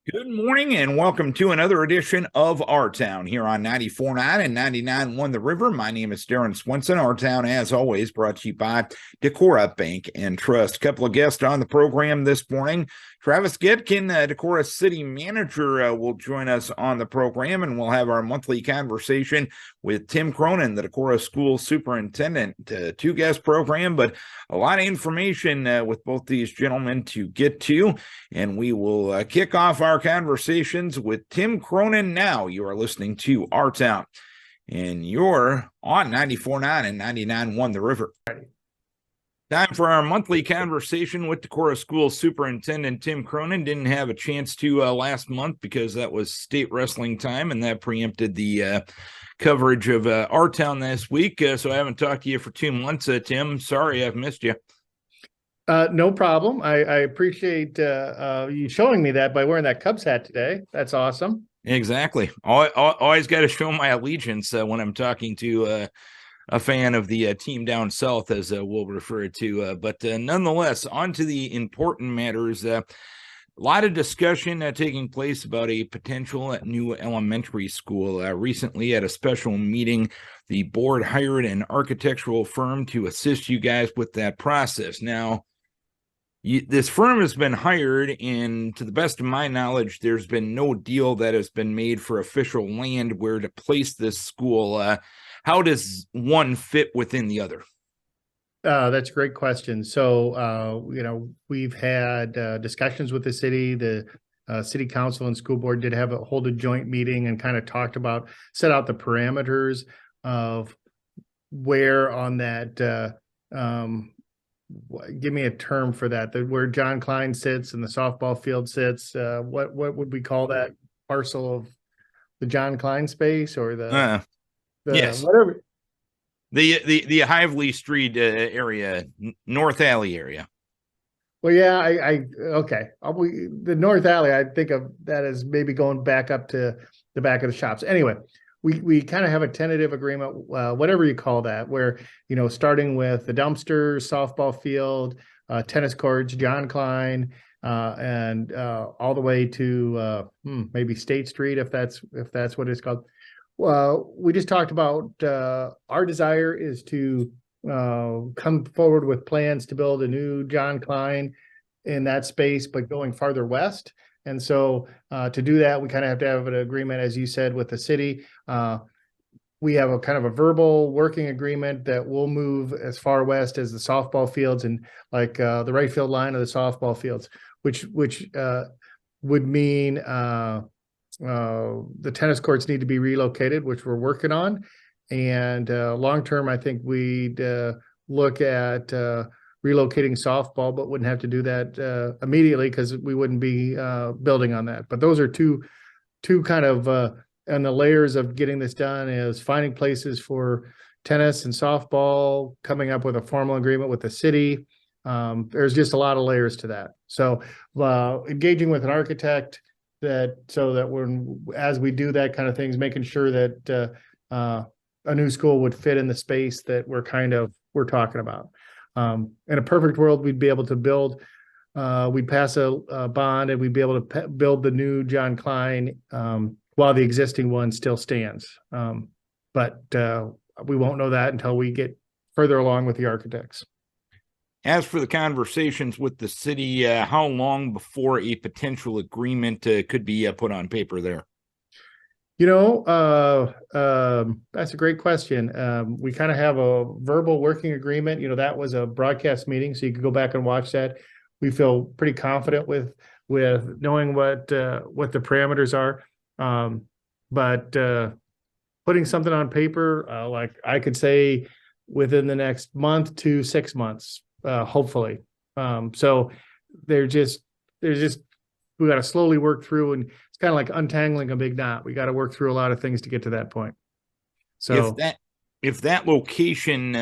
Good morning and welcome to another edition of Our Town here on 94.9 and 99.1 The River. My name is Darren Swenson. Our Town, as always, brought to you by Decorah Bank and Trust. A couple of guests on the program this morning. Travis Goedken, Decorah City Manager, will join us on the program, and we'll have our monthly conversation with Tim Cronin, the Decorah School Superintendent. Two-guest program, but a lot of information with both these gentlemen to get to, and we will kick off our conversations with Tim Cronin now. You are listening to Our Town, and you're on 94.9 and 99.1 The River. Time for our monthly conversation with Decorah School Superintendent Tim Cronin. Didn't have a chance to last month because that was state wrestling time, and that preempted the coverage of Our Town this week. So I haven't talked to you for 2 months, Tim. Sorry, I've missed you. No problem. I appreciate you showing me that by wearing that Cubs hat today. That's awesome. Exactly. Always got to show my allegiance when I'm talking to a fan of the team down south, as we'll refer to. But nonetheless, on to the important matters. A lot of discussion taking place about a potential new elementary school. Recently, at a special meeting, the board hired an architectural firm to assist you guys with that process. Now, this firm has been hired, and to the best of my knowledge, there's been no deal that has been made for official land where to place this school. How does one fit within the other? That's a great question. So, we've had discussions with the city. The city council and school board did hold a joint meeting and kind of set out the parameters of where on that, give me a term for that, where John Klein sits and the softball field sits. What would we call that parcel of the John Klein space, or yes, whatever? The Hively Street area, North Alley area. Well, yeah, okay. The North Alley, I think of that as maybe going back up to the back of the shops. Anyway, we kind of have a tentative agreement, whatever you call that, where, starting with the dumpster, softball field, tennis courts, John Klein, and all the way to maybe State Street, if that's what it's called. We just talked about our desire is to come forward with plans to build a new John Klein in that space, but going farther west. And so to do that, we kind of have to have an agreement, as you said, with the city. We have a kind of a verbal working agreement that will move as far west as the softball fields and like the right field line of the softball fields, which would mean the tennis courts need to be relocated, which we're working on. And long term, I think we'd look at relocating softball, but wouldn't have to do that immediately because we wouldn't be building on that. But those are two kind of and the layers of getting this done is finding places for tennis and softball, coming up with a formal agreement with the city. There's just a lot of layers to that. So engaging with an architect so that as we do that kind of things, making sure that a new school would fit in the space that we're talking about. In a perfect world, we'd be able to build, we'd pass a bond and we'd be able to build the new John Klein while the existing one still stands. But we won't know that until we get further along with the architects. As for the conversations with the city, how long before a potential agreement could be put on paper there? That's a great question. We kind of have a verbal working agreement. That was a broadcast meeting, so you could go back and watch that. We feel pretty confident with knowing what the parameters are. But putting something on paper, like I could say within the next month to 6 months, hopefully. So we got to slowly work through, and it's kind of like untangling a big knot. We got to work through a lot of things to get to that point. So if that location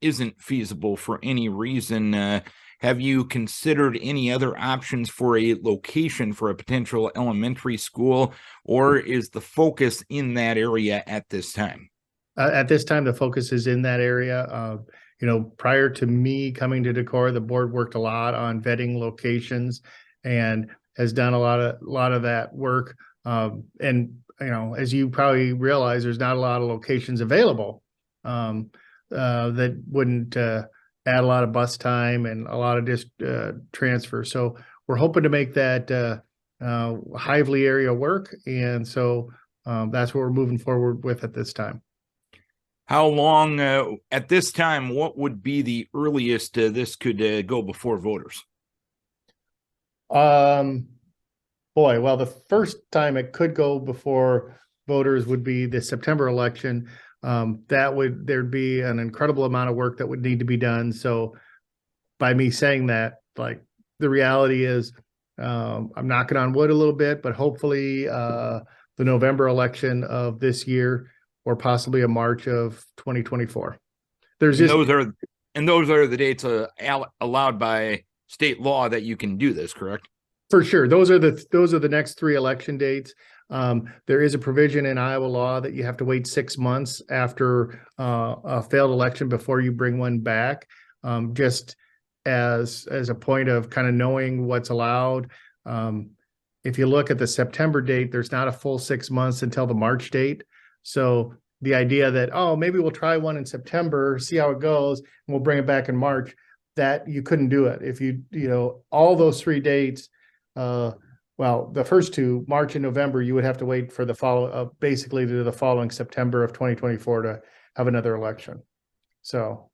isn't feasible for any reason, have you considered any other options for a location for a potential elementary school, or is the focus in that area at this time? At this time, the focus is in that area. Prior to me coming to Decorah, the board worked a lot on vetting locations, and has done a lot of that work. And as you probably realize, there's not a lot of locations available that wouldn't add a lot of bus time and a lot of just transfer. So we're hoping to make that Hively area work, and so that's what we're moving forward with at this time. How long at this time, what would be the earliest this could go before voters? Boy, well, the first time it could go before voters would be the September election. There'd be an incredible amount of work that would need to be done. So by me saying that, like, the reality is, I'm knocking on wood a little bit, but hopefully the November election of this year, or possibly a March of 2024. Those are the dates allowed by state law that you can do this, correct? For sure. Those are the next 3 election dates. There is a provision in Iowa law that you have to wait 6 months after a failed election before you bring one back, just as a point of kind of knowing what's allowed. If you look at the September date, there's not a full 6 months until the March date. So the idea that, oh, maybe we'll try one in September, see how it goes, and we'll bring it back in March, that you couldn't do it. If all those 3 dates, well, the first 2, March and November, you would have to wait for basically to the following September of 2024 to have another election. So.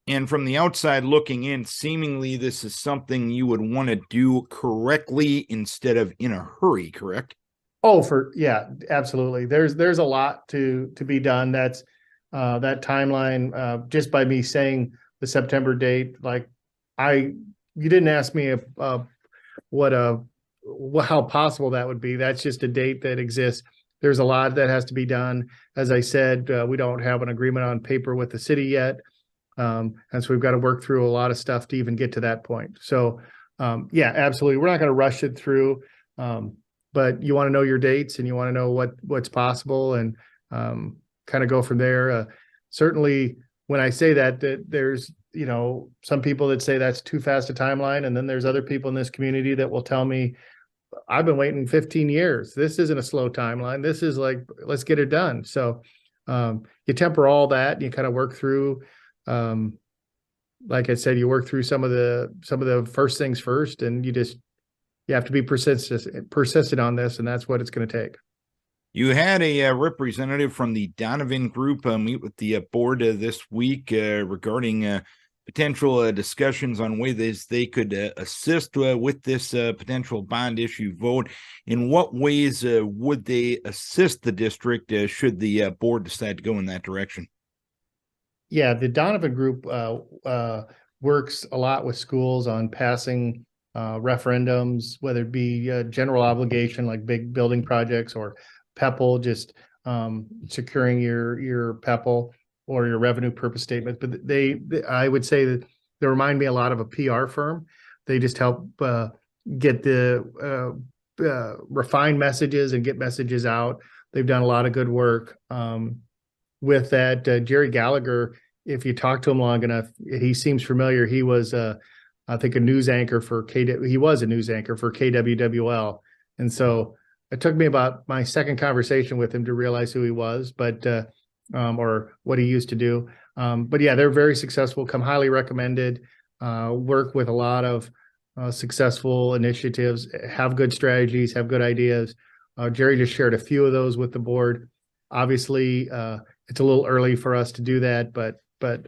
And from the outside looking in, seemingly this is something you would want to do correctly instead of in a hurry, correct? Oh, yeah, absolutely. There's a lot to be done. That's that timeline. Just by me saying the September date, like, you didn't ask me how possible that would be. That's just a date that exists. There's a lot that has to be done. As I said, we don't have an agreement on paper with the city yet. And so we've got to work through a lot of stuff to even get to that point. So, yeah, absolutely. We're not going to rush it through. But you want to know your dates, and you want to know what's possible, and kind of go from there. Certainly when I say that there's, some people that say that's too fast a timeline. And then there's other people in this community that will tell me, I've been waiting 15 years. This isn't a slow timeline. This is like, let's get it done. So you temper all that, and you kind of work through, like I said, you work through some of the first things first, and you have to be persistent on this, and that's what it's going to take. You had a representative from the Donovan Group meet with the board this week regarding potential discussions on ways they could assist with this potential bond issue vote. In what ways would they assist the district should the board decide to go in that direction? Yeah, the Donovan Group works a lot with schools on passing referendums, whether it be general obligation like big building projects, or PEPL, just securing your PEPL or your revenue purpose statement. But I would say that they remind me a lot of a PR firm. They just help get the refine messages and get messages out. They've done a lot of good work with that. Jerry Gallagher, if you talk to him long enough, he seems familiar. He was I think a news anchor for he was a news anchor for KWWL. And so it took me about my second conversation with him to realize who he was, but or what he used to do. But yeah, they're very successful, come highly recommended, work with a lot of successful initiatives, have good strategies, have good ideas. Jerry just shared a few of those with the board. Obviously, it's a little early for us to do that, but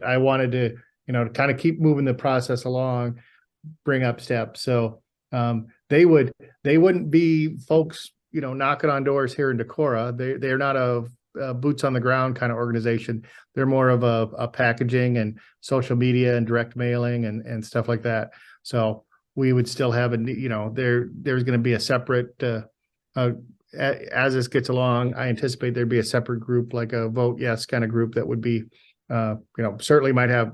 I wanted to, to kind of keep moving the process along, bring up steps. So they wouldn't be folks, knocking on doors here in Decorah. They're not a boots on the ground kind of organization. They're more of a packaging and social media and direct mailing and stuff like that. So we would still have there's going to be a separate, as this gets along, I anticipate there'd be a separate group, like a vote yes kind of group that would be, certainly might have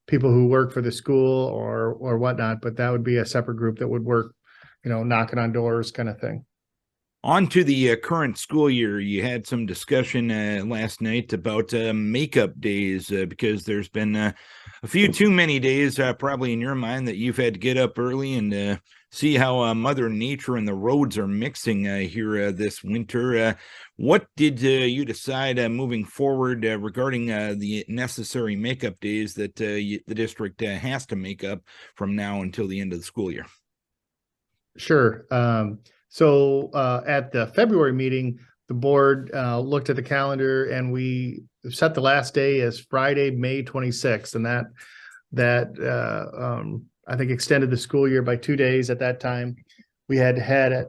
people who work for the school or whatnot, but that would be a separate group that would work, knocking on doors kind of thing. On to the current school year. You had some discussion last night about makeup days because there's been a few too many days, probably in your mind, that you've had to get up early and see how Mother Nature and the roads are mixing here this winter. What did you decide moving forward regarding the necessary makeup days that the district has to make up from now until the end of the school year? Sure. So at the February meeting, the board looked at the calendar and we set the last day as Friday, May 26th. And that I think extended the school year by 2 days at that time. At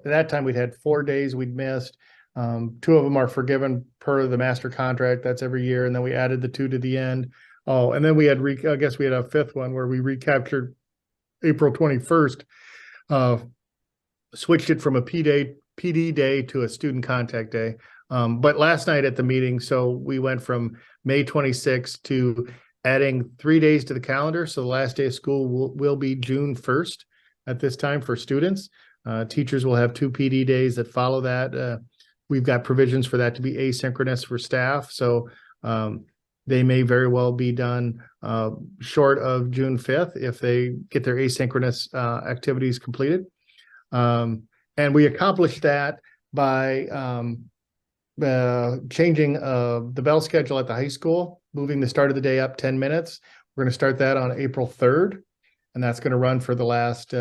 that time, we'd had 4 days we'd missed. 2 of them are forgiven per the master contract. That's every year. And then we added the 2 to the end. Oh, and then we had, I guess we had a 5th one where we recaptured April 21st. Switched it from a PD day to a student contact day. But last night at the meeting, so we went from May 26th to adding 3 days to the calendar. So the last day of school will be June 1st at this time for students. Teachers will have 2 PD days that follow that. We've got provisions for that to be asynchronous for staff. So they may very well be done short of June 5th if they get their asynchronous activities completed. And we accomplished that by changing the bell schedule at the high school, moving the start of the day up 10 minutes. We're going to start that on April 3rd, and that's going to run for the last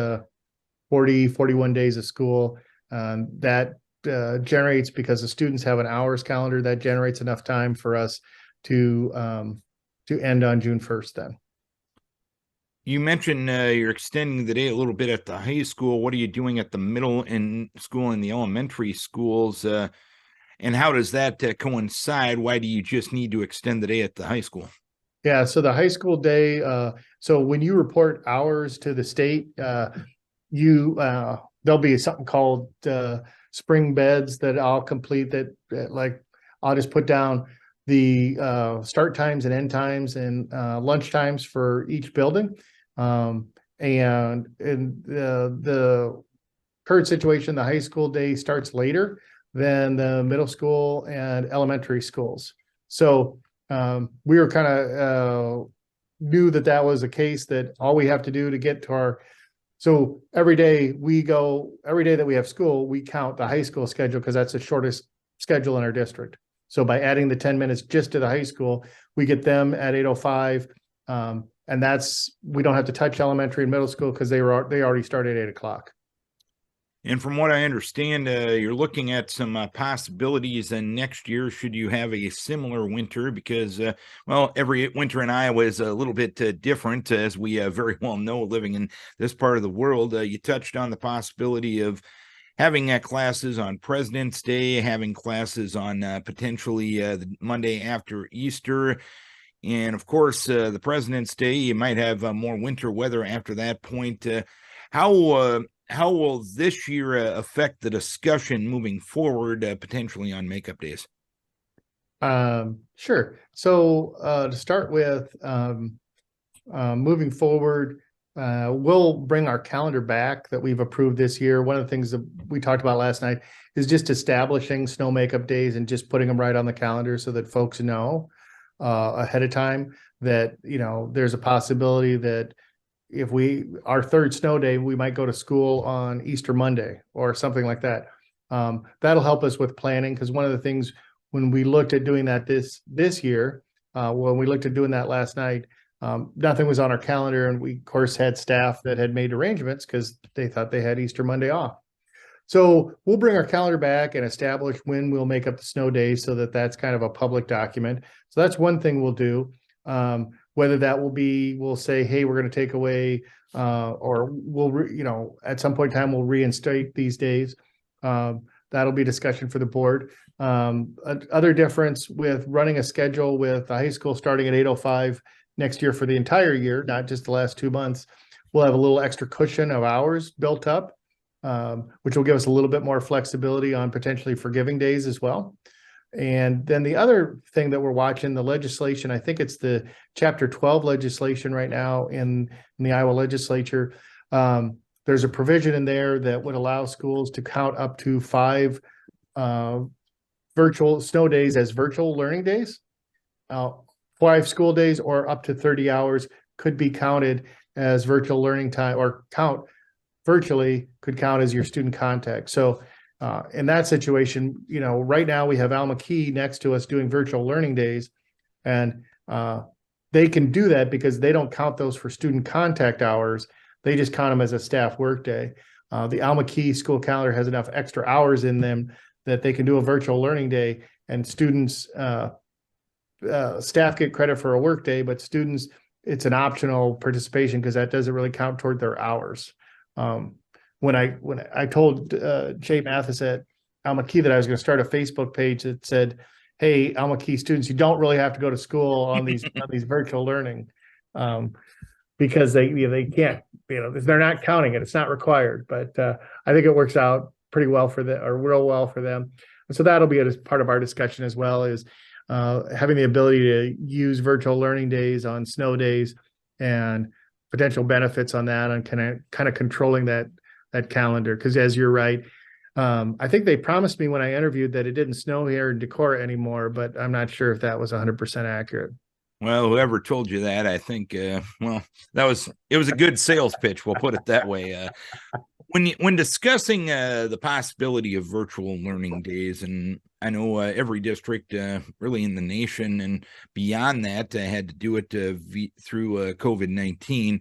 41 days of school. That generates, because the students have an hours calendar, that generates enough time for us to end on June 1st then. You mentioned you're extending the day a little bit at the high school. What are you doing at the middle and school and the elementary schools? And how does that coincide? Why do you just need to extend the day at the high school? Yeah, so the high school day, so when you report hours to the state, there'll be something called spring beds that I'll complete that, like I'll just put down the start times and end times and lunch times for each building. And in the current situation, the high school day starts later than the middle school and elementary schools. So we were kind of knew that was the case, that all we have to do to get to our, so every day that we have school, we count the high school schedule because that's the shortest schedule in our district. So by adding the 10 minutes just to the high school, we get them at 8:05. And we don't have to touch elementary and middle school because they already started at 8 o'clock. And from what I understand, you're looking at some possibilities next year should you have a similar winter, because, every winter in Iowa is a little bit different, as we very well know, living in this part of the world. You touched on the possibility of having classes on President's Day, having classes on potentially the Monday after Easter. And of course, the President's Day, you might have more winter weather after that point. How will this year affect the discussion moving forward, potentially on makeup days? Sure. So to start with, moving forward, we'll bring our calendar back that we've approved this year. One of the things that we talked about last night is just establishing snow makeup days and just putting them right on the calendar so that folks know ahead of time that, there's a possibility that if our 3rd snow day, we might go to school on Easter Monday or something like that. That'll help us with planning, because one of the things when we looked at doing that this year, when we looked at doing that last night, nothing was on our calendar, and we of course had staff that had made arrangements because they thought they had Easter Monday off. So we'll bring our calendar back and establish when we'll make up the snow days so that that's kind of a public document. So that's one thing we'll do. Whether that will be, we'll say, hey, we're going to take away, or we'll, at some point in time, we'll reinstate these days. That'll be discussion for the board. Other difference with running a schedule with the high school starting at 8:05 next year for the entire year, not just the last 2 months, we'll have a little extra cushion of hours built up, which will give us a little bit more flexibility on potentially forgiving days as well. And then the other thing that we're watching, the legislation, I think it's the Chapter 12 legislation right now in the Iowa legislature. There's a provision in there that would allow schools to count up to 5 virtual snow days as virtual learning days. 5 school days or up to 30 hours could be counted as virtual learning time, or could count as your student contact. So in that situation, right now we have Al McKee next to us doing virtual learning days, and they can do that because they don't count those for student contact hours. They just count them as a staff workday. The Al McKee school calendar has enough extra hours in them that they can do a virtual learning day, and students, staff get credit for a work day, but students, it's an optional participation because that doesn't really count toward their hours. When I told Jay Mathis at Al McKee that I was going to start a Facebook page that said, "Hey, Al McKee students, you don't really have to go to school on these virtual learning," because they can't, they're not counting it. It's not required, but I think it works out pretty well for them, or real well for them. And so that'll be a part of our discussion as well, is having the ability to use virtual learning days on snow days and potential benefits on that, and kind of controlling that calendar. Because as you're right, I think they promised me when I interviewed that it didn't snow here in Decorah anymore, but I'm not sure if that was 100% accurate. Well, whoever told you that, I think, it was a good sales pitch. We'll put it that way. When discussing the possibility of virtual learning days, and I know every district really in the nation and beyond that had to do it through COVID-19.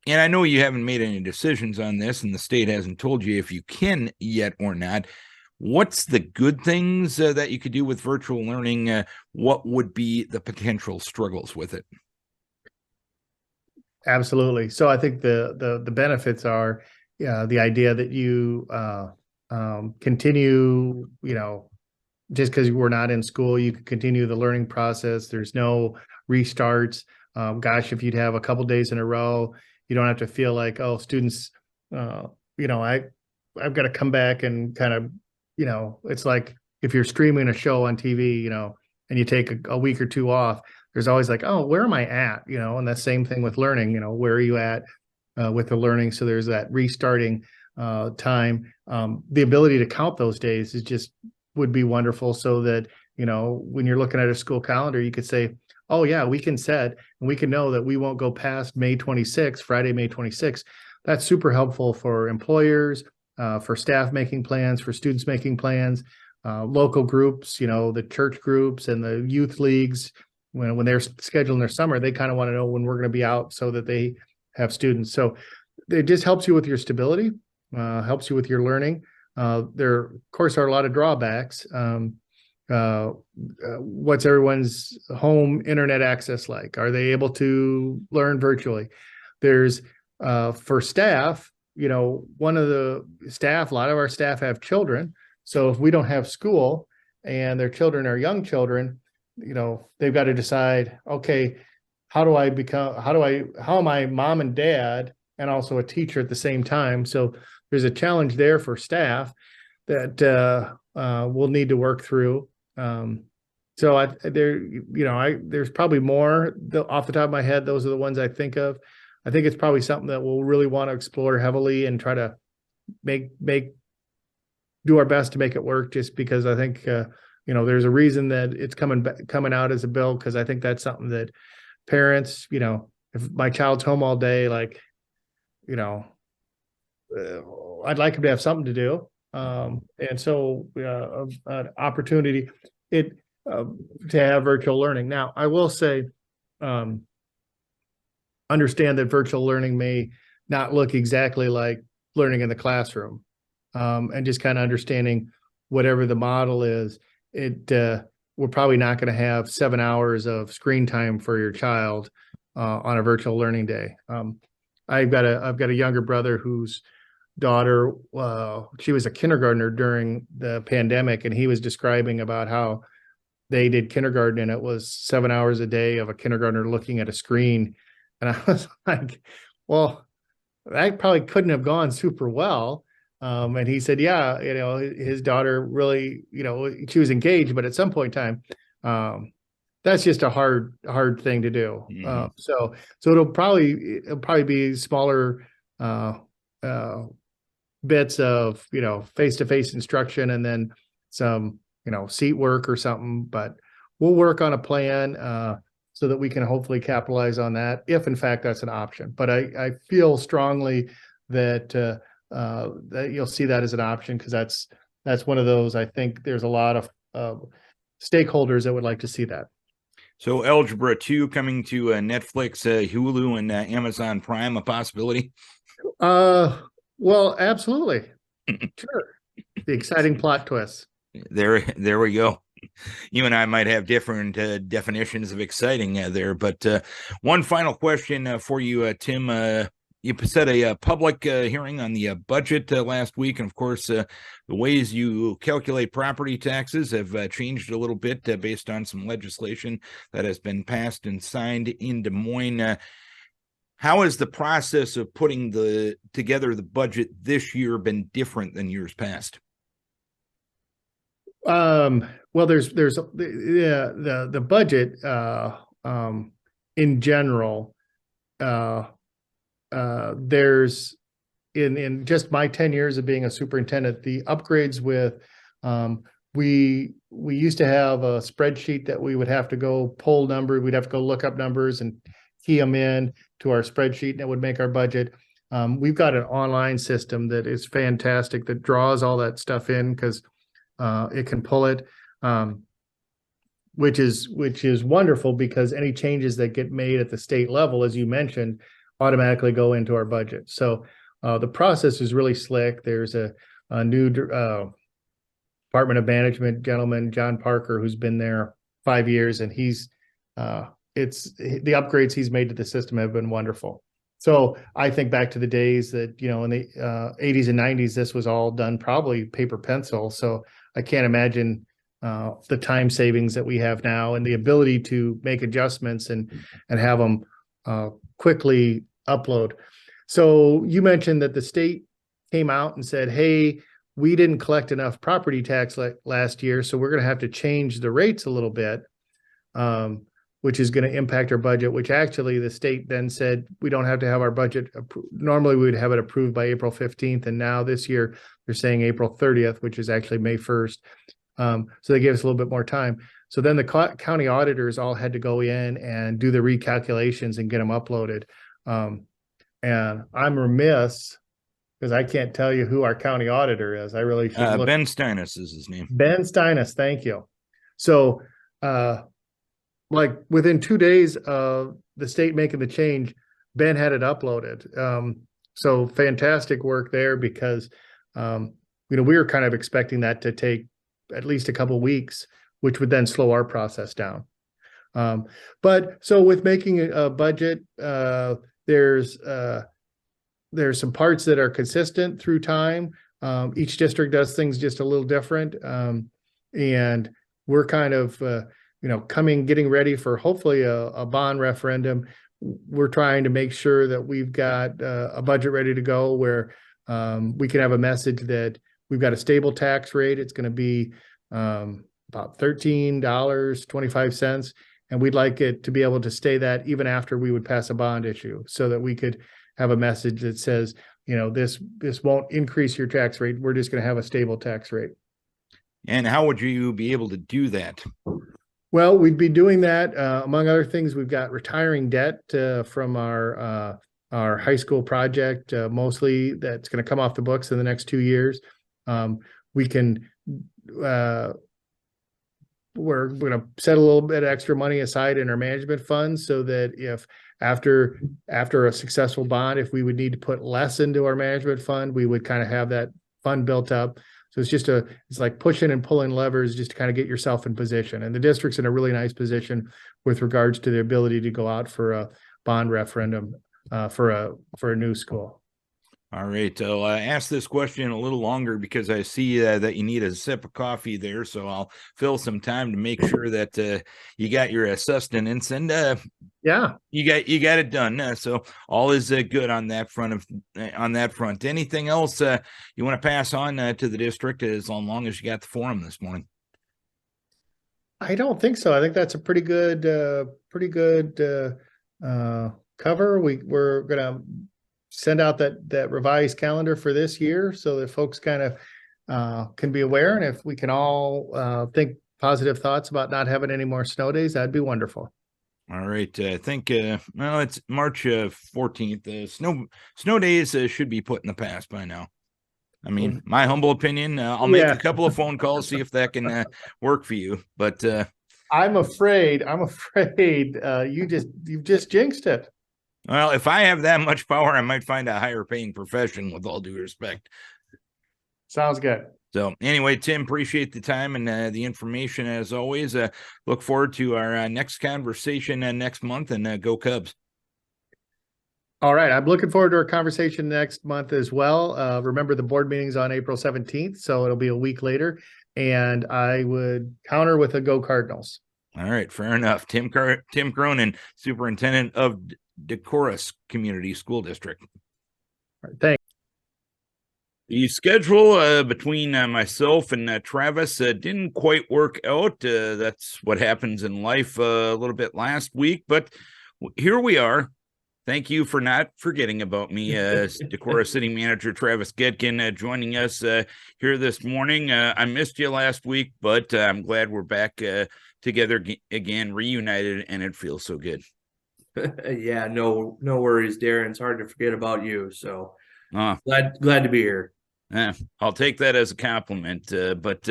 And I know you haven't made any decisions on this, and the state hasn't told you if you can yet or not. What's the good things that you could do with virtual learning? What would be the potential struggles with it? Absolutely. So I think the benefits are the idea that you continue, just because we're not in school, you can continue the learning process. There's no restarts. Gosh, if you'd have a couple days in a row, you don't have to feel like, oh, students, I've got to come back and kind of, it's like if you're streaming a show on TV, and you take a week or two off, there's always like, oh, where am I at? And that same thing with learning, where are you at with the learning? So there's that restarting time. The ability to count those days would be wonderful, so that, when you're looking at a school calendar, you could say, oh yeah, we can set, and we can know that we won't go past May 26th, Friday, May 26th. That's super helpful for employers, for staff making plans, for students making plans, local groups, the church groups and the youth leagues. When they're scheduling their summer, they kind of want to know when we're going to be out so that they have students. So it just helps you with your stability, helps you with your learning. There, of course, are a lot of drawbacks. What's everyone's home internet access like? Are they able to learn virtually? There's for staff, one of the staff, a lot of our staff have children. So if we don't have school and their children are young children, they've got to decide, okay, how am I mom and dad and also a teacher at the same time? So there's a challenge there for staff that we'll need to work through. So there's probably more off the top of my head. Those are the ones I think of. I think it's probably something that we'll really want to explore heavily and try to do our best to make it work, just because I think, there's a reason that it's coming out as a bill, because I think that's something that parents, if my child's home all day, like, I'd like them to have something to do. And so an opportunity to have virtual learning. Now, I will say, understand that virtual learning may not look exactly like learning in the classroom, and just kind of understanding whatever the model is. We're probably not going to have 7 hours of screen time for your child on a virtual learning day. I've got a younger brother whose daughter, she was a kindergartner during the pandemic, and he was describing about how they did kindergarten, and it was 7 hours a day of a kindergartner looking at a screen. And I was like, well, that probably couldn't have gone super well. And he said, yeah, his daughter really, she was engaged, but at some point in time, that's just a hard thing to do. Mm-hmm. So it'll probably be smaller bits of, face-to-face instruction and then some, seat work or something, but we'll work on a plan so that we can hopefully capitalize on that if in fact that's an option. But I feel strongly that that you'll see that as an option, because that's one of those, I think there's a lot of stakeholders that would like to see that. So Algebra 2 coming to Netflix, Hulu, and Amazon Prime, a possibility? Well, absolutely. Sure. The exciting plot twists. There we go. You and I might have different definitions of exciting there, but one final question for you, Tim. You said a public hearing on the budget last week, and of course, the ways you calculate property taxes have changed a little bit based on some legislation that has been passed and signed in Des Moines. How has the process of putting together the budget this year been different than years past? Well, there's the budget in general. There's in just my 10 years of being a superintendent, the upgrades with we used to have a spreadsheet that we would have to go pull numbers. We'd have to go look up numbers and key them in to our spreadsheet, and it would make our budget. We've got an online system that is fantastic that draws all that stuff in, because it can pull it, which is wonderful, because any changes that get made at the state level, as you mentioned, automatically go into our budget. So the process is really slick. There's a new Department of Management gentleman, John Parker, who's been there 5 years, and he's the upgrades he's made to the system have been wonderful. So I think back to the days that, in the 80s and 90s, this was all done probably paper pencil. So I can't imagine the time savings that we have now and the ability to make adjustments and have them quickly upload. So you mentioned that the state came out and said, hey, we didn't collect enough property tax last year, so we're going to have to change the rates a little bit, which is going to impact our budget, which actually the state then said we don't have to have our budget. Normally we would have it approved by April 15th. And now this year they're saying April 30th, which is actually May 1st. So they gave us a little bit more time. So then the county auditors all had to go in and do the recalculations and get them uploaded. And I'm remiss because I can't tell you who our county auditor is. I really should look. Ben Steinis is his name. Ben Steinis, thank you. So like within 2 days of the state making the change, Ben had it uploaded. So fantastic work there, because we were kind of expecting that to take at least a couple of weeks, which would then slow our process down. But so with making a budget, there's some parts that are consistent through time. Each district does things just a little different. And we're kind of, getting ready for hopefully a bond referendum. We're trying to make sure that we've got a budget ready to go where we can have a message that we've got a stable tax rate. It's going to be about $13.25. And we'd like it to be able to stay that even after we would pass a bond issue, so that we could have a message that says, this won't increase your tax rate. We're just going to have a stable tax rate. And how would you be able to do that? Well, we'd be doing that. Among other things, we've got retiring debt from our high school project, mostly that's going to come off the books in the next 2 years. We can, we're going to set a little bit of extra money aside in our management fund, so that if after a successful bond, if we would need to put less into our management fund, we would kind of have that fund built up. So it's like pushing and pulling levers just to kind of get yourself in position. And the district's in a really nice position with regards to the ability to go out for a bond referendum for a new school. All right. I'll ask this question a little longer because I see that you need a sip of coffee there. So I'll fill some time to make sure that you got your sustenance, and yeah, you got it done. So all is good on that front. Anything else you want to pass on to the district as long as you got the forum this morning? I don't think so. I think that's a pretty good cover. We're gonna send out that revised calendar for this year so that folks kind of can be aware. And if we can all think positive thoughts about not having any more snow days, that'd be wonderful. All right. I think, well, it's March 14th. Snow days should be put in the past by now. I mean, my humble opinion, I'll make a couple of phone calls, see if that can work for you. But I'm afraid you've just jinxed it. Well, if I have that much power, I might find a higher paying profession, with all due respect. Sounds good. So anyway, Tim, appreciate the time and the information as always. Look forward to our next conversation next month, and go Cubs. All right. I'm looking forward to our conversation next month as well. Remember, the board meeting's on April 17th, so it'll be a week later. And I would counter with a Go Cardinals. All right. Fair enough. Tim Cronin, Superintendent of Decorah Community School District. All right, thanks. The schedule between myself and Travis didn't quite work out. That's what happens in life a little bit last week, but here we are. Thank you for not forgetting about me. Decorah City Manager Travis Goedken joining us here this morning. I missed you last week, but I'm glad we're back together again, reunited, and it feels so good. Yeah, no worries, Darren. It's hard to forget about you. So glad to be here. I'll take that as a compliment. But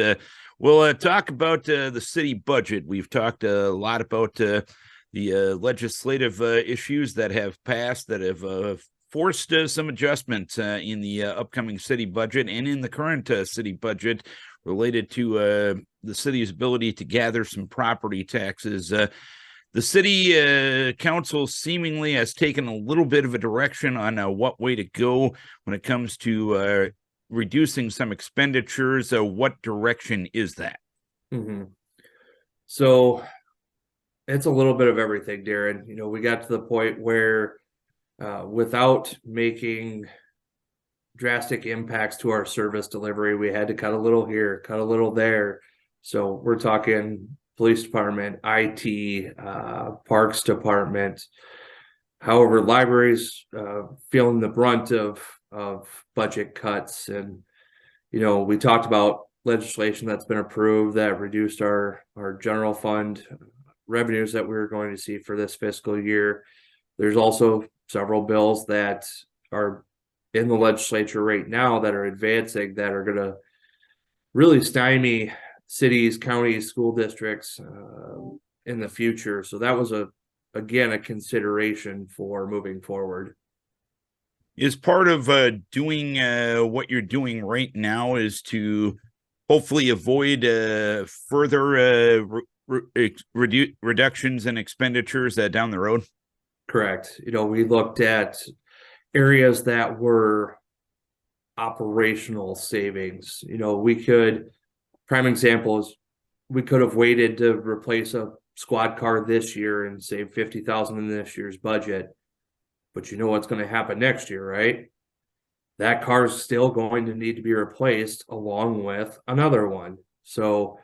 we'll talk about the city budget. We've talked a lot about the legislative issues that have passed, that have forced some adjustments in the upcoming city budget and in the current city budget related to the city's ability to gather some property taxes. The city council seemingly has taken a little bit of a direction on what way to go when it comes to reducing some expenditures. What direction is that? Mm-hmm. So it's a little bit of everything, Darren. We got to the point where without making drastic impacts to our service delivery, we had to cut a little here, cut a little there. So we're talking police department, IT, parks department. However, libraries feeling the brunt of budget cuts. And, we talked about legislation that's been approved that reduced our general fund revenues that we were going to see for this fiscal year. There's also several bills that are in the legislature right now that are advancing that are going to really stymie cities, counties, school districts in the future. So that was again a consideration for moving forward. Is part of doing what you're doing right now is to hopefully avoid further reductions in expenditures that down the road? Correct. We looked at areas that were operational savings. Prime example is we could have waited to replace a squad car this year and save $50,000 in this year's budget. But you know what's going to happen next year, right? That car is still going to need to be replaced along with another one. So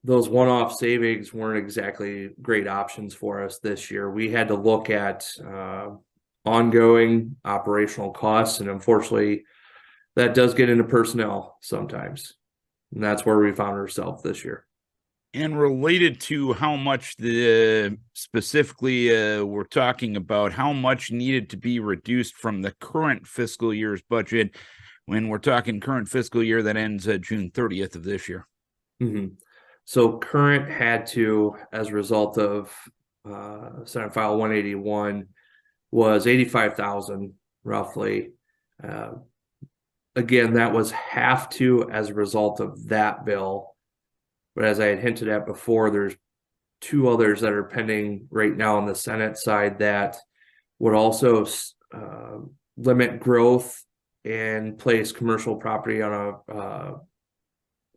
those one-off savings weren't exactly great options for us this year. We had to look at ongoing operational costs, and unfortunately, that does get into personnel sometimes. And that's where we found ourselves this year. And related to how much specifically we're talking about, how much needed to be reduced from the current fiscal year's budget when we're talking current fiscal year that ends June 30th of this year? Mm-hmm. So current had to, as a result of Senate File 181, was $85,000 roughly. Again, that was have to as a result of that bill. But as I had hinted at before, there's two others that are pending right now on the Senate side that would also limit growth and place commercial property on a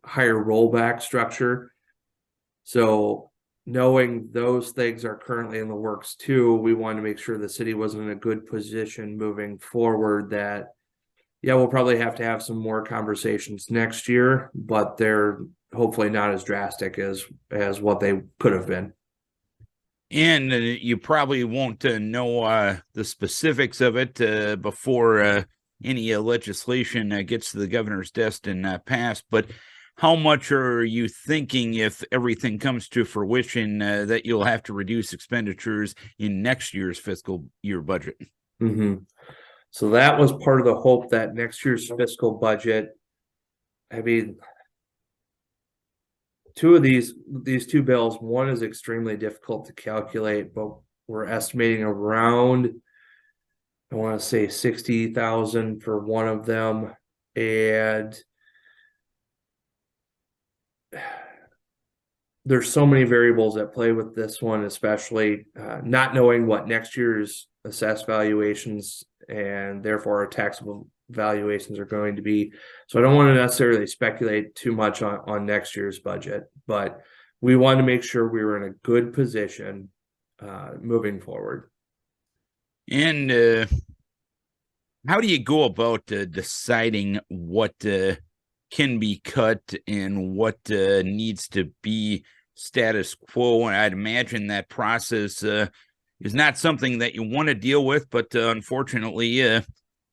higher rollback structure. So knowing those things are currently in the works too, we wanted to make sure the city was in a good position moving forward that, yeah, we'll probably have to have some more conversations next year, but they're hopefully not as drastic as what they could have been. And you probably won't know the specifics of it before any legislation gets to the governor's desk and passed. But how much are you thinking, if everything comes to fruition, that you'll have to reduce expenditures in next year's fiscal year budget? Mm-hmm. So that was part of the hope that next year's fiscal budget, I mean, two of these two bills, one is extremely difficult to calculate, but we're estimating around, I want to say 60,000 for one of them. And there's so many variables at play with this one, especially not knowing what next year's assessed valuations and therefore our taxable valuations are going to be. So I don't want to necessarily speculate too much on next year's budget, but we wanted to make sure we were in a good position moving forward. And how do you go about deciding what can be cut and what needs to be status quo? And I'd imagine that process is not something that you want to deal with, but unfortunately,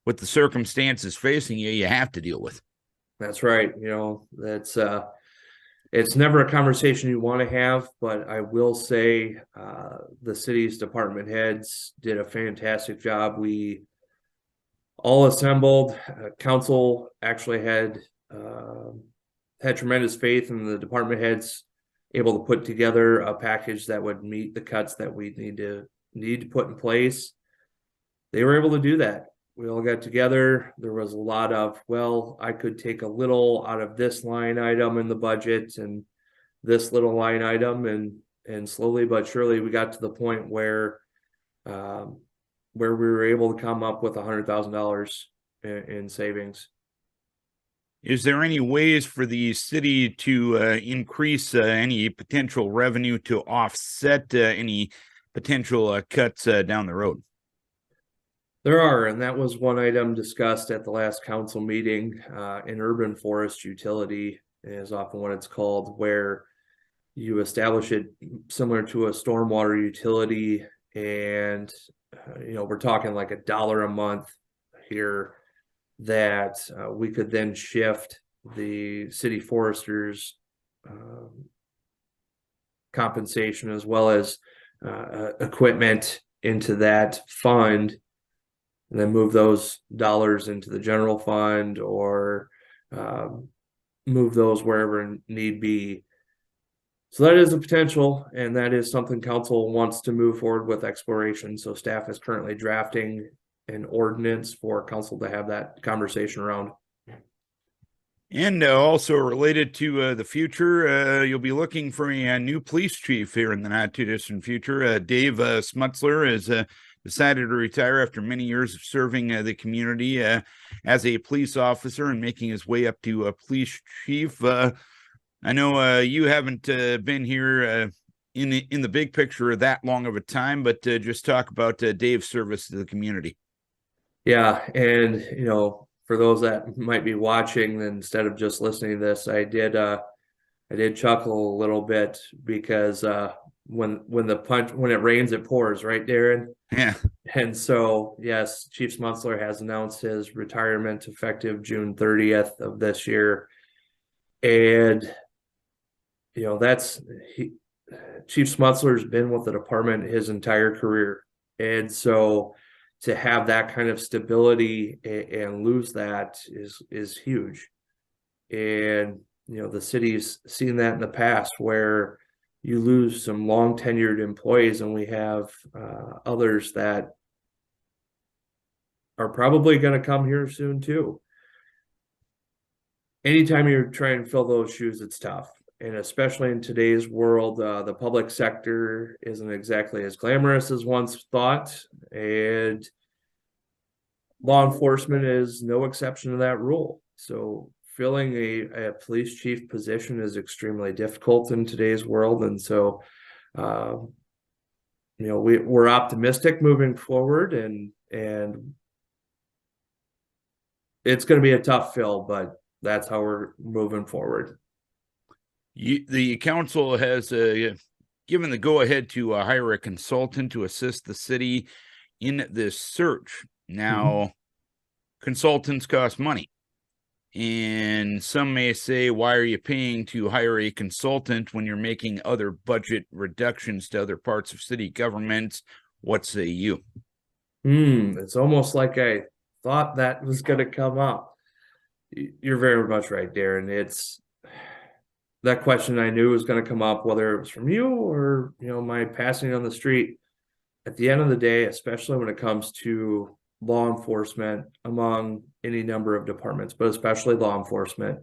with the circumstances facing you, you have to deal with. That's right. You know, that's it's never a conversation you want to have, but I will say the city's department heads did a fantastic job. We all assembled. Council actually had tremendous faith in the department heads, able to put together a package that would meet the cuts that we need to put in place. They were able to do that. We all got together. There was a lot of, well, I could take a little out of this line item in the budget and this little line item, and slowly but surely we got to the point where we were able to come up with $100,000 in savings. Is there any ways for the city to increase any potential revenue to offset any potential cuts down the road? There are, and that was one item discussed at the last council meeting. An urban forest utility is often what it's called, where you establish it similar to a stormwater utility, and we're talking like $1 a month here that we could then shift the city foresters compensation as well as equipment into that fund, and then move those dollars into the general fund or move those wherever need be. So that is a potential, and that is something council wants to move forward with exploration. So staff is currently drafting an ordinance for council to have that conversation around. And also related to the future, you'll be looking for a new police chief here in the not too distant future. Dave Smutzler has decided to retire after many years of serving the community as a police officer and making his way up to a police chief. I know you haven't been here in the big picture that long of a time, but just talk about Dave's service to the community. Yeah, and for those that might be watching, instead of just listening to this, I did chuckle a little bit because when it rains, it pours, right, Darren? Yeah. And so, yes, Chief Smutzler has announced his retirement effective June 30th of this year. And, Chief Smutzler's been with the department his entire career. And so to have that kind of stability and lose that is huge. And, the city's seen that in the past where you lose some long tenured employees, and we have others that are probably going to come here soon too. Anytime you're trying to fill those shoes, it's tough. And especially in today's world, the public sector isn't exactly as glamorous as once thought. And law enforcement is no exception to that rule. So filling a police chief position is extremely difficult in today's world. And so, we're optimistic moving forward, and it's going to be a tough fill, but that's how we're moving forward. The council has given the go-ahead to hire a consultant to assist the city in this search. Now, consultants cost money. And some may say, why are you paying to hire a consultant when you're making other budget reductions to other parts of city government? What say you? It's almost like I thought that was going to come up. You're very much right, Darren. It's that question I knew was going to come up, whether it was from you or, my passing on the street. At the end of the day, especially when it comes to law enforcement among any number of departments, but especially law enforcement,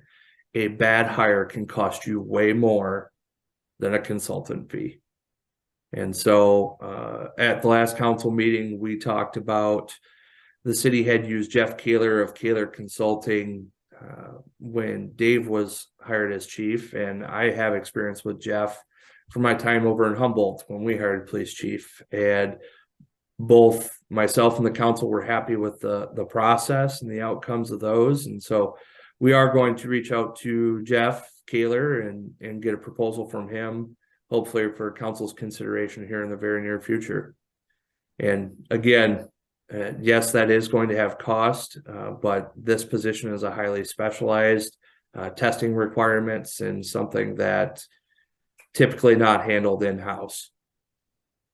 a bad hire can cost you way more than a consultant fee. And so at the last council meeting, we talked about the city had used Jeff Kaler of Kaler Consulting when Dave was hired as chief. And I have experience with Jeff from my time over in Humboldt when we hired police chief. And both myself and the council were happy with the process and the outcomes of those. And so we are going to reach out to Jeff Kaler and get a proposal from him, hopefully for council's consideration here in the very near future. And again, yes, that is going to have cost, but this position is a highly specialized testing requirements and something that typically not handled in-house.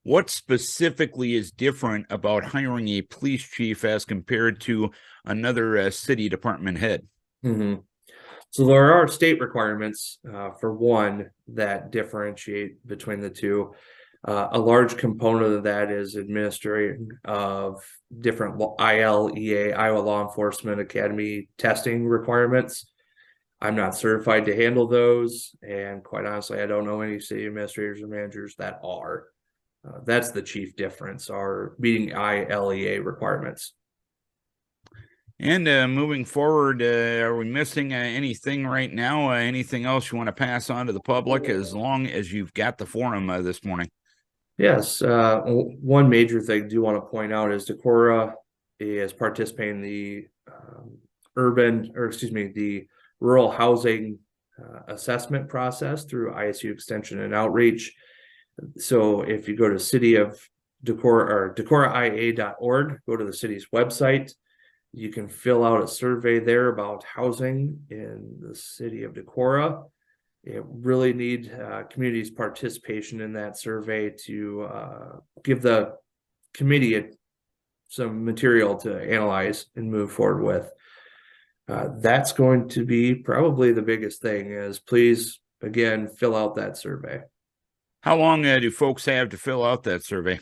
What specifically is different about hiring a police chief as compared to another city department head? So there are state requirements, for one, that differentiate between the two. A large component of that is administering of different ILEA, Iowa Law Enforcement Academy testing requirements. I'm not certified to handle those, and quite honestly, I don't know any city administrators or managers that are. That's the chief difference, are meeting ILEA requirements. And moving forward, are we missing anything right now? Anything else you want to pass on to the public as long as you've got the forum this morning? Yes. One major thing I do want to point out is Decorah is participating in the the rural housing assessment process through ISU Extension and Outreach. So if you go to city of Decorah or decorahia.org, go to the city's website, you can fill out a survey there about housing in the city of Decorah. It really need community's participation in that survey to give the committee some material to analyze and move forward with. That's going to be probably the biggest thing is please, again, fill out that survey. How long do folks have to fill out that survey?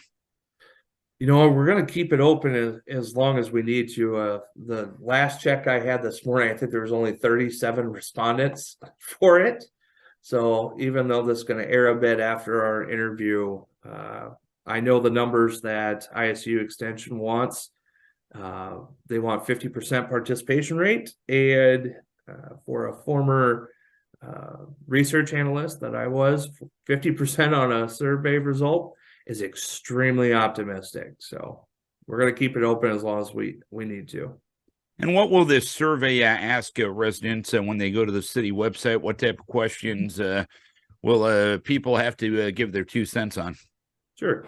We're going to keep it open as long as we need to. The last check I had this morning, I think there was only 37 respondents for it. So even though this is going to air a bit after our interview, I know the numbers that ISU Extension wants. They want 50% participation rate. And for a former research analyst that I was, 50% on a survey result is extremely optimistic. So we're going to keep it open as long as we need to. And what will this survey ask residents when they go to the city website? What type of questions will people have to give their 2 cents on? Sure.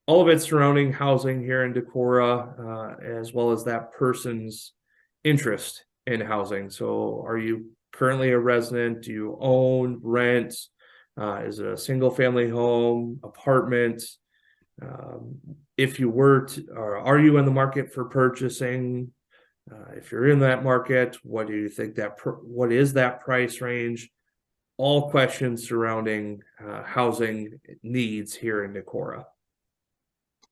All of it surrounding housing here in Decorah, as well as that person's interest in housing. So are you currently a resident? Do you own, rent? Is it a single family home, apartment? If you were to, or are you in the market for purchasing? If you're in that market, what do you think what is that price range? All questions surrounding housing needs here in Decorah.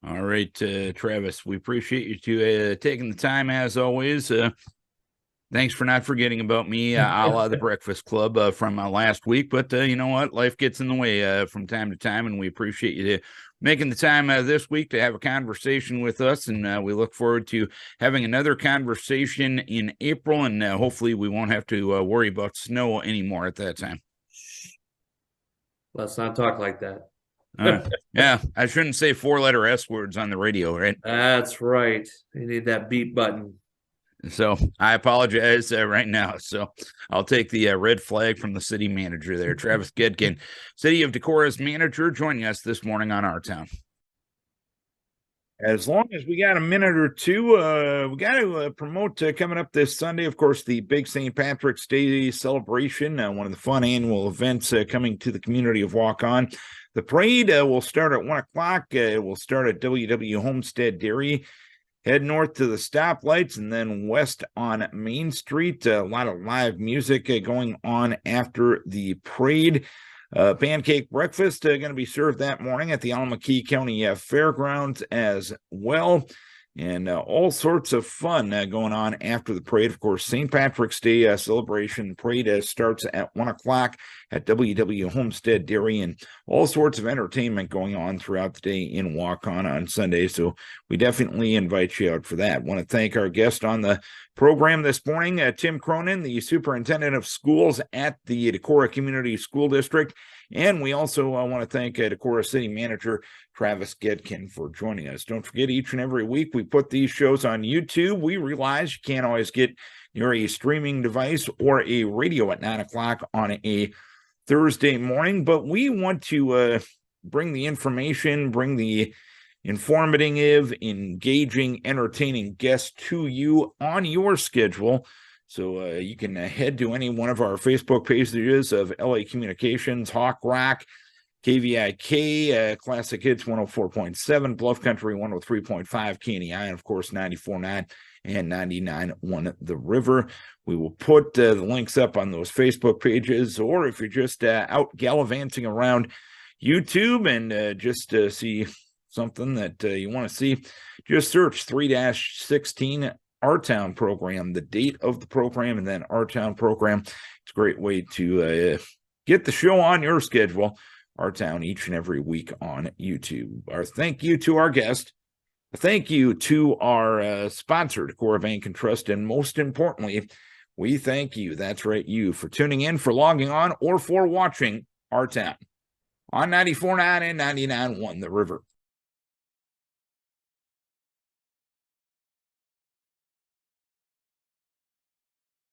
All right, Travis, we appreciate you taking the time as always. Thanks for not forgetting about me, a la the Breakfast Club from last week. But you know what? Life gets in the way from time to time, and we appreciate you making the time this week to have a conversation with us. And we look forward to having another conversation in April, and hopefully we won't have to worry about snow anymore at that time. Let's not talk like that. Yeah, I shouldn't say 4-letter S words on the radio, right? That's right. You need that beep button. So I apologize right now. So I'll take the red flag from the city manager there, Travis Goedken, City of Decorah's manager, joining us this morning on Our Town. As long as we got a minute or two, we got to promote coming up this Sunday, of course, the big St. Patrick's Day celebration, one of the fun annual events coming to the community of Walk-On. The parade will start at 1 o'clock. It will start at WW Homestead Dairy. Head north to the stoplights and then west on Main Street. A lot of live music going on after the parade. Pancake breakfast going to be served that morning at the Alameda County Fairgrounds as well. And all sorts of fun going on after the parade. Of course, St. Patrick's Day celebration parade starts at 1 o'clock at WW Homestead Dairy, and all sorts of entertainment going on throughout the day in Walk-On Sunday. So we definitely invite you out for that. Want to thank our guest on the program this morning, Tim Cronin, the Superintendent of Schools at the Decorah Community School District. And we also want to thank Decorah City Manager Travis Goedken for joining us. Don't forget, each and every week we put these shows on YouTube. We realize you can't always get near a streaming device or a radio at 9 o'clock on a Thursday morning, but we want to bring the information, bring the informative, engaging, entertaining guests to you on your schedule. So you can head to any one of our Facebook pages of LA Communications, Hawk Rock, KVIK, Classic Hits 104.7, Bluff Country 103.5, KNEI, and of course 94.9 and 99.1 The River. We will put the links up on those Facebook pages, or if you're just out gallivanting around YouTube and just see something that you want to see, just search 3-16 Our Town program, the date of the program, and then Our Town program. It's a great way to get the show on your schedule. Our Town each and every week on YouTube. Our thank you to our guest. Thank you to our sponsor, Decorah Bank and Trust, and most importantly, we thank you, that's right, you, for tuning in, for logging on, or for watching Our Town on 94.9 and 99.1 The River.